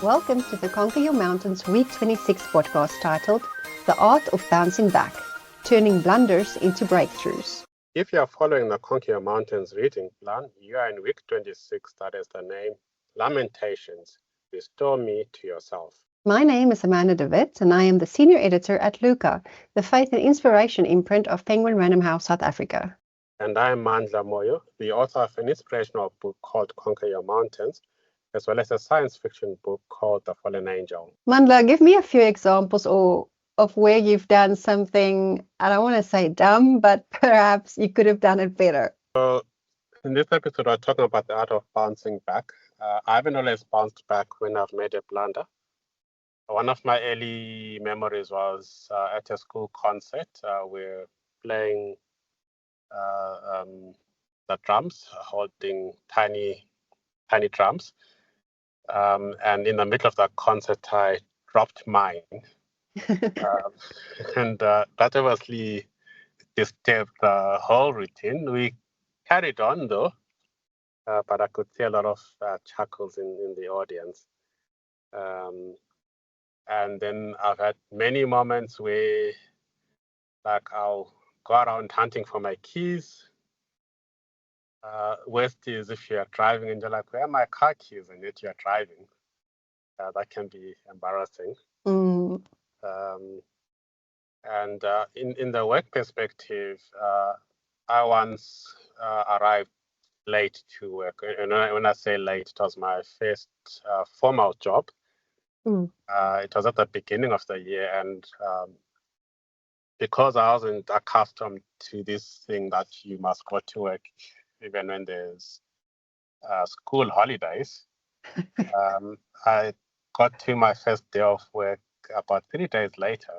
Welcome to the Conquer Your Mountains Week 26 podcast titled The Art of Bouncing Back, Turning Blunders into Breakthroughs. If you are following the Conquer Your Mountains reading plan, you are in week 26, that is the name, Lamentations, Restore Me to Yourself. My name is Amidst Witt, and I am the senior editor at Luca, the faith and inspiration imprint of Penguin Random House South Africa. And I am Mandla Moyo, the author of an inspirational book called Conquer Your Mountains, as well as a science fiction book called The Fallen Angel. Mandla, give me a few examples of where you've done something, I don't want to say dumb, but perhaps you could have done it better. So in this episode, we're talking about the art of bouncing back. I haven't always bounced back when I've made a blunder. One of my early memories was at a school concert. We're playing the drums, holding tiny drums. And in the middle of that concert, I dropped mine. And that obviously disturbed the whole routine. We carried on though, but I could see a lot of chuckles in the audience. And then I've had many moments where like I'll go around hunting for my keys. Worst is if you're driving and you're like, where are my car keys? And yet you're driving. That can be embarrassing. And in the work perspective, I once arrived late to work. And when I say late, it was my first formal job. It was at the beginning of the year, and because I wasn't accustomed to this thing that you must go to work even when there's school holidays, I got to my first day of work about 3 days later.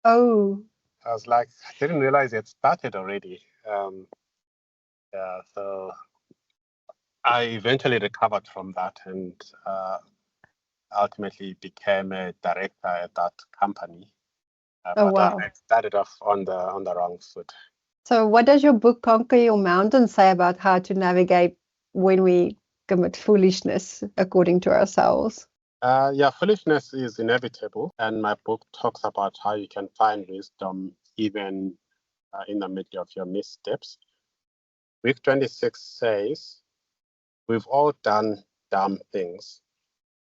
Oh. I was like, I didn't realize it started already. So I eventually recovered from that and ultimately became a director at that company. But wow. I started off on the wrong foot. So what does your book Conquer Your Mountains say about how to navigate when we commit foolishness according to ourselves? Foolishness is inevitable, and my book talks about how you can find wisdom even in the middle of your missteps. Week 26 says, we've all done dumb things.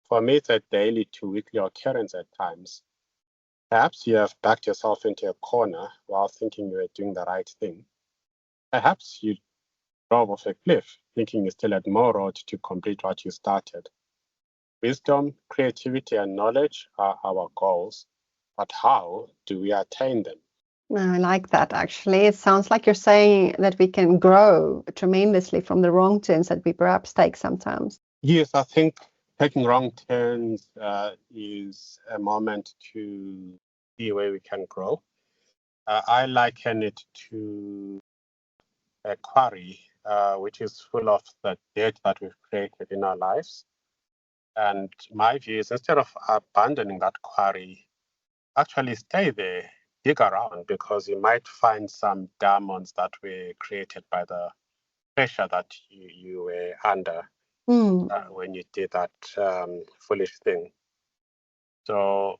For me, it's a daily to weekly occurrence at times. Perhaps you have backed yourself into a corner while thinking you were doing the right thing. Perhaps you drove off a cliff thinking you still had more road to complete what you started. Wisdom, creativity, and knowledge are our goals, but how do we attain them? I like that, actually. It sounds like you're saying that we can grow tremendously from the wrong turns that we perhaps take sometimes. Yes, I think taking wrong turns is a moment to see where we can grow. I liken it to a quarry, which is full of the dirt that we've created in our lives. And my view is instead of abandoning that quarry, actually stay there, dig around, because you might find some diamonds that were created by the pressure that you were under when you did that foolish thing. So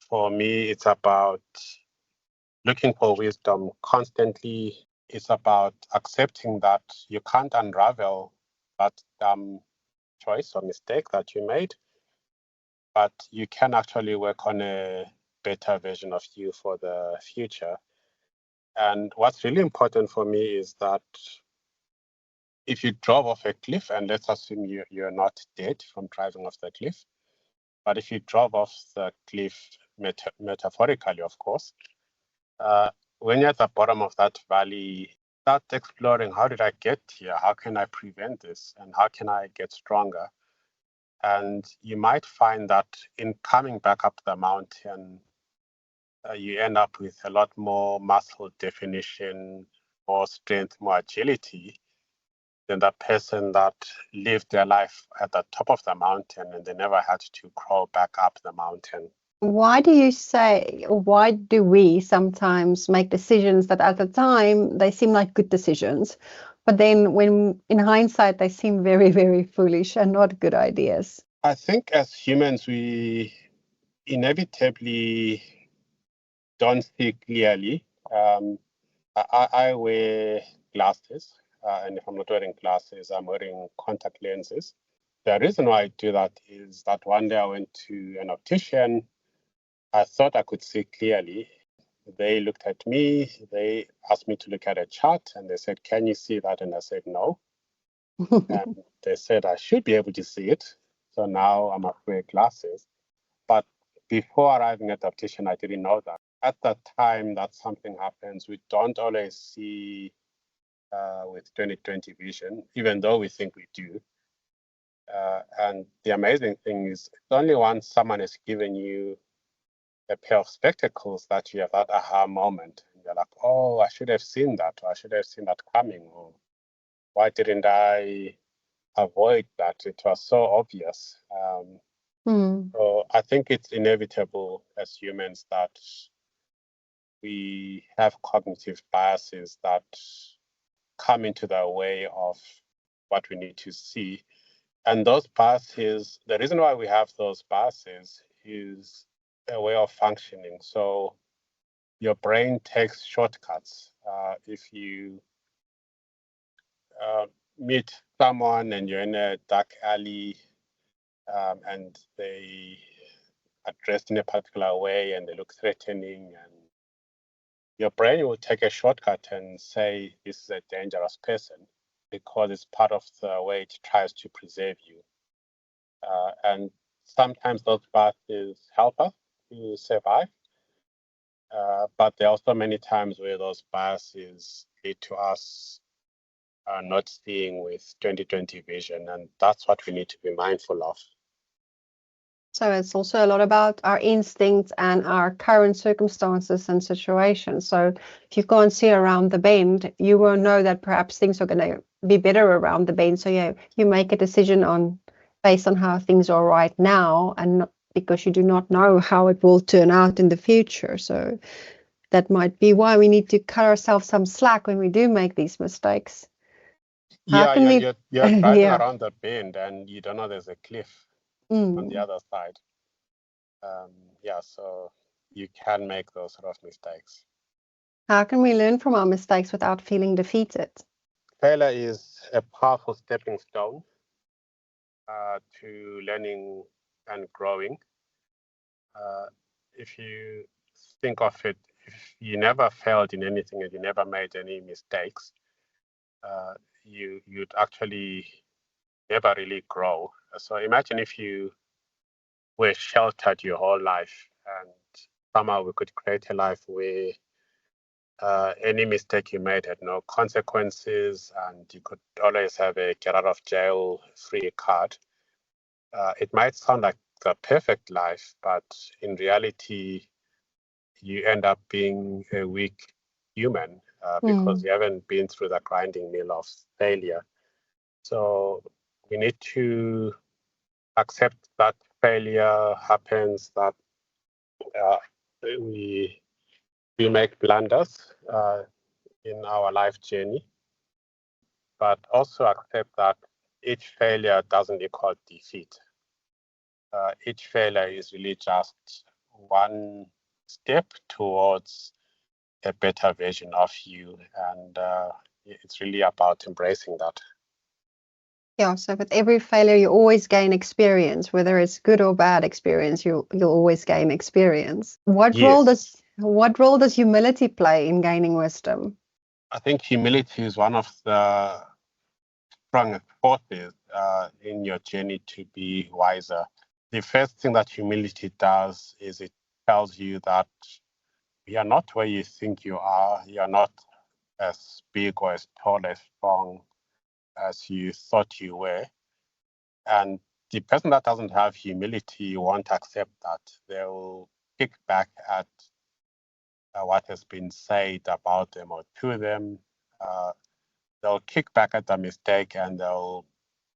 for me, it's about looking for wisdom constantly. It's about accepting that you can't unravel that choice or mistake that you made, but you can actually work on a better version of you for the future. And what's really important for me is that if you drove off a cliff, and let's assume you're not dead from driving off the cliff, but if you drove off the cliff, metaphorically, of course, when you're at the bottom of that valley, start exploring, how did I get here? How can I prevent this? And how can I get stronger? And you might find that in coming back up the mountain, you end up with a lot more muscle definition, more strength, more agility than the person that lived their life at the top of the mountain and they never had to crawl back up the mountain. Why do you say, or why do we sometimes make decisions that at the time they seem like good decisions, but then when in hindsight they seem very, very foolish and not good ideas? I think as humans, we inevitably don't see clearly. I wear glasses, and if I'm not wearing glasses, I'm wearing contact lenses. The reason why I do that is that one day I went to an optician. I thought I could see clearly. They looked at me, they asked me to look at a chart, and they said, "Can you see that?" And I said, "No." And they said I should be able to see it. So now I'm wearing glasses. But before arriving at the optician, I didn't know that. At that time that something happens, we don't always see with 20/20 vision, even though we think we do. And the amazing thing is, it's only once someone has given you a pair of spectacles that you have that aha moment. And you're like, oh, I should have seen that, or I should have seen that coming, or why didn't I avoid that? It was so obvious. So I think it's inevitable as humans that we have cognitive biases that come into the way of what we need to see. And those biases, the reason why we have those biases is a way of functioning. So your brain takes shortcuts. If you meet someone and you're in a dark alley and they are dressed in a particular way and they look threatening, and your brain will take a shortcut and say this is a dangerous person because it's part of the way it tries to preserve you. And sometimes those biases help us to survive. But there are also many times where those biases lead to us not seeing with 20/20 vision. And that's what we need to be mindful of. So it's also a lot about our instincts and our current circumstances and situations. So if you can't see around the bend, you will know that perhaps things are going to be better around the bend. So you make a decision based on how things are right now, and not because you do not know how it will turn out in the future. So that might be why we need to cut ourselves some slack when we do make these mistakes. Yeah, you're driving yeah. around the bend and you don't know there's a cliff on the other side. So you can make those sort of mistakes. How can we learn from our mistakes without feeling defeated? Failure is a powerful stepping stone to learning and growing. If you think of it, if you never failed in anything and you never made any mistakes, you'd actually never really grow. So imagine if you were sheltered your whole life, and somehow we could create a life where any mistake you made had no consequences and you could always have a get out of jail free card. It might sound like the perfect life, but in reality, you end up being a weak human because you haven't been through the grinding mill of failure. So we need to accept that failure happens, that we make blunders in our life journey, but also accept that each failure doesn't equal defeat. Each failure is really just one step towards a better version of you, and it's really about embracing that. Yeah, so with every failure, you always gain experience, whether it's good or bad experience. You'll always gain experience. What role does humility play in gaining wisdom? I think humility is one of the strongest forces in your journey to be wiser. The first thing that humility does is it tells you that you are not where you think you are. You are not as big or as tall, as strong as you thought you were. And the person that doesn't have humility won't accept that. They'll kick back at what has been said about them or to them. They'll kick back at the mistake and they'll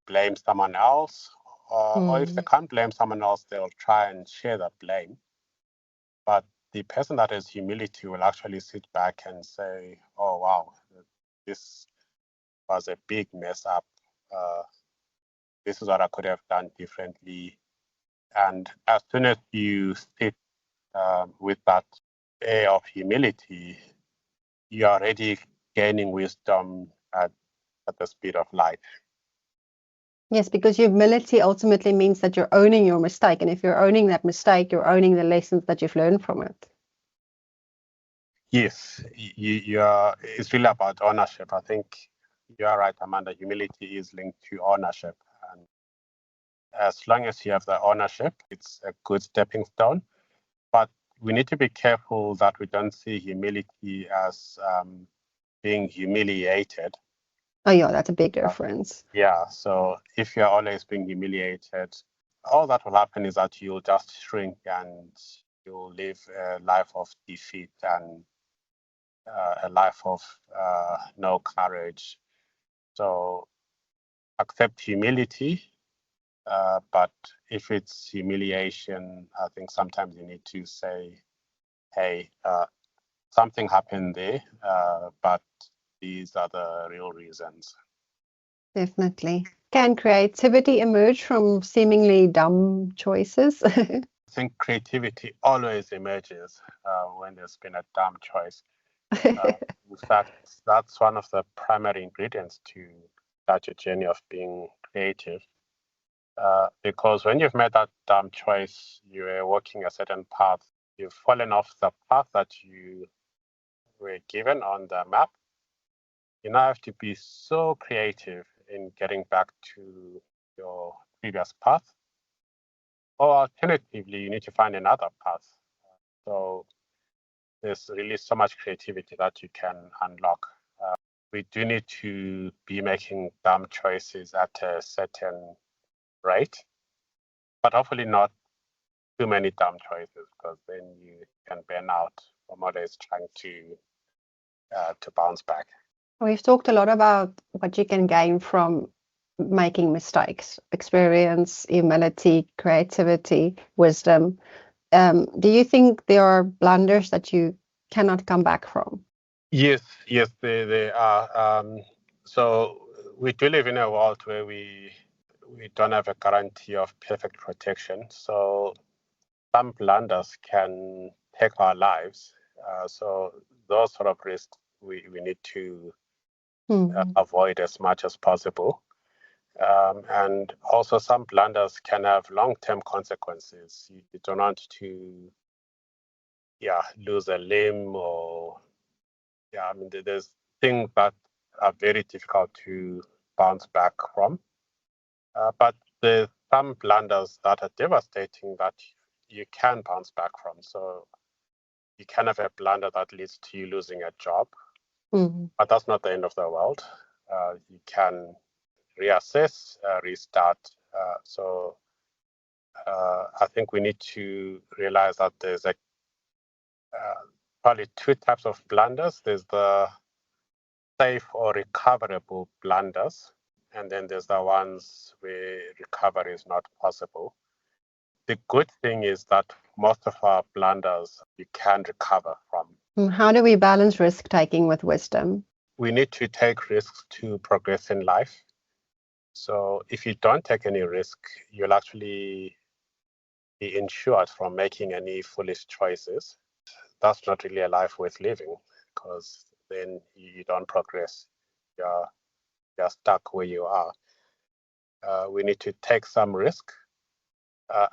blame someone else. Or if they can't blame someone else, they'll try and share the blame. But the person that has humility will actually sit back and say, oh, wow, this was a big mess up. This is what I could have done differently. And as soon as you sit with that air of humility, you're already gaining wisdom at the speed of light. Yes, because humility ultimately means that you're owning your mistake. And if you're owning that mistake, you're owning the lessons that you've learned from it. Yes, it's really about ownership. I think you are right, Amanda. Humility is linked to ownership. And as long as you have the ownership, it's a good stepping stone. But we need to be careful that we don't see humility as being humiliated. Oh, yeah, that's a big difference. Yeah, so if you're always being humiliated, all that will happen is that you'll just shrink and you'll live a life of defeat and a life of no courage. So accept humility, but if it's humiliation, I think sometimes you need to say, hey, something happened there, but these are the real reasons. Definitely. Can creativity emerge from seemingly dumb choices? I think creativity always emerges when there's been a dumb choice. In fact, that's one of the primary ingredients to such a journey of being creative. Because when you've made that dumb choice, you are walking a certain path, you've fallen off the path that you were given on the map. You now have to be so creative in getting back to your previous path. Or alternatively, you need to find another path. So there's really so much creativity that you can unlock. We do need to be making dumb choices at a certain rate, but hopefully not too many dumb choices, because then you can burn out from always trying to bounce back. We've talked a lot about what you can gain from making mistakes: experience, humility, creativity, wisdom. Do you think there are blunders that you cannot come back from? Yes, they are. So we do live in a world where we don't have a guarantee of perfect protection. So some blunders can take our lives. So those sort of risks we need to avoid as much as possible. And also some blunders can have long-term consequences. You don't want to lose a limb, or I mean, there's things that are very difficult to bounce back from. But there's some blunders that are devastating that you can bounce back from. So you can have a blunder that leads to you losing a job, but that's not the end of the world. You can reassess, restart. So I think we need to realize that there's probably two types of blunders. There's the safe or recoverable blunders, and then there's the ones where recovery is not possible. The good thing is that most of our blunders you can recover from. How do we balance risk taking with wisdom? We need to take risks to progress in life. So if you don't take any risk, you'll actually be insured from making any foolish choices. That's not really a life worth living, because then you don't progress. You're stuck where you are. We need to take some risk,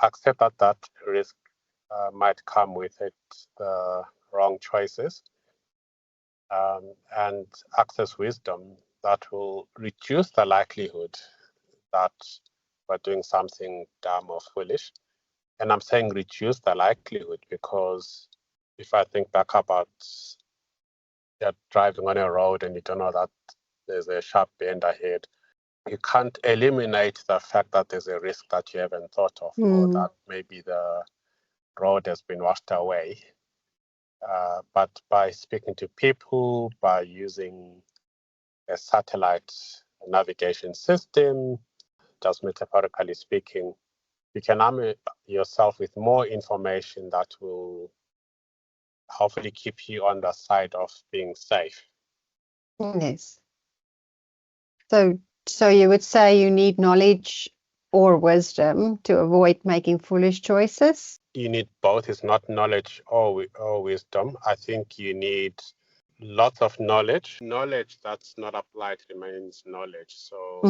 accept that risk might come with it the wrong choices, and access wisdom that will reduce the likelihood that we're doing something dumb or foolish. And I'm saying reduce the likelihood because if I think back about you're driving on a road and you don't know that there's a sharp bend ahead, you can't eliminate the fact that there's a risk that you haven't thought of, or that maybe the road has been washed away. But by speaking to people, by using a satellite navigation system, just metaphorically speaking, you can arm yourself with more information that will hopefully keep you on the side of being safe. Yes. So you would say you need knowledge or wisdom to avoid making foolish choices? You need both. It's not knowledge or wisdom. I think you need lots of knowledge. Knowledge that's not applied remains knowledge. So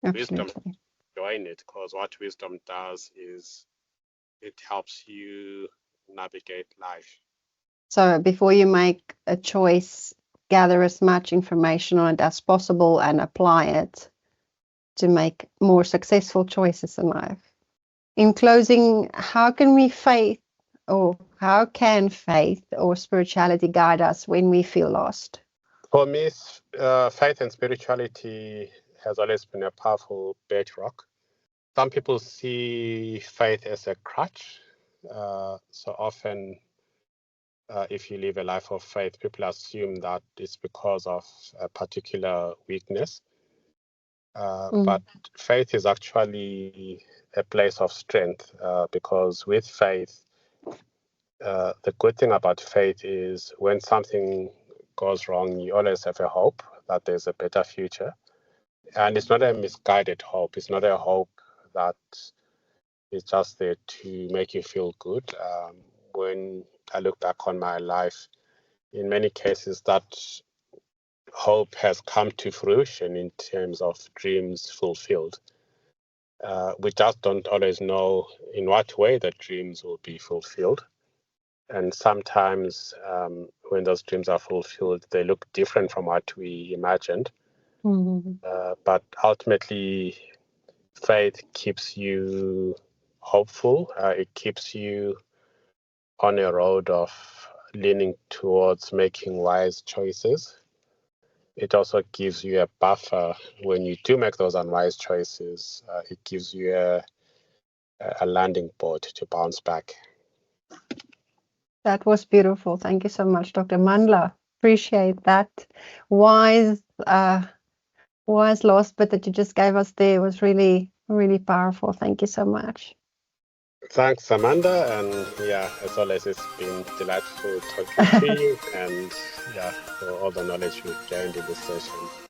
wisdom, Absolutely. join it, because what wisdom does is it helps you navigate life. So before you make a choice, gather as much information on it as possible and apply it to make more successful choices in life. In closing, how can faith or spirituality guide us when we feel lost? For me, faith and spirituality has always been a powerful bedrock. Some people see faith as a crutch. So often, if you live a life of faith, people assume that it's because of a particular weakness. But faith is actually a place of strength, because with faith, the good thing about faith is when something goes wrong, you always have a hope that there's a better future. And it's not a misguided hope. It's not a hope that is just there to make you feel good. When I look back on my life, in many cases, that hope has come to fruition in terms of dreams fulfilled. We just don't always know in what way the dreams will be fulfilled. And sometimes when those dreams are fulfilled, they look different from what we imagined. But ultimately, faith keeps you hopeful. It keeps you on a road of leaning towards making wise choices. It also gives you a buffer when you do make those unwise choices. It gives you a landing board to bounce back. That was beautiful. Thank you so much, Dr. Mandla. Appreciate that wise last bit that you just gave us there. Was really, really powerful. Thank you so much. Thanks, Amanda. And yeah, as always, it's been delightful talking to you, and yeah, for all the knowledge we've gained in this session.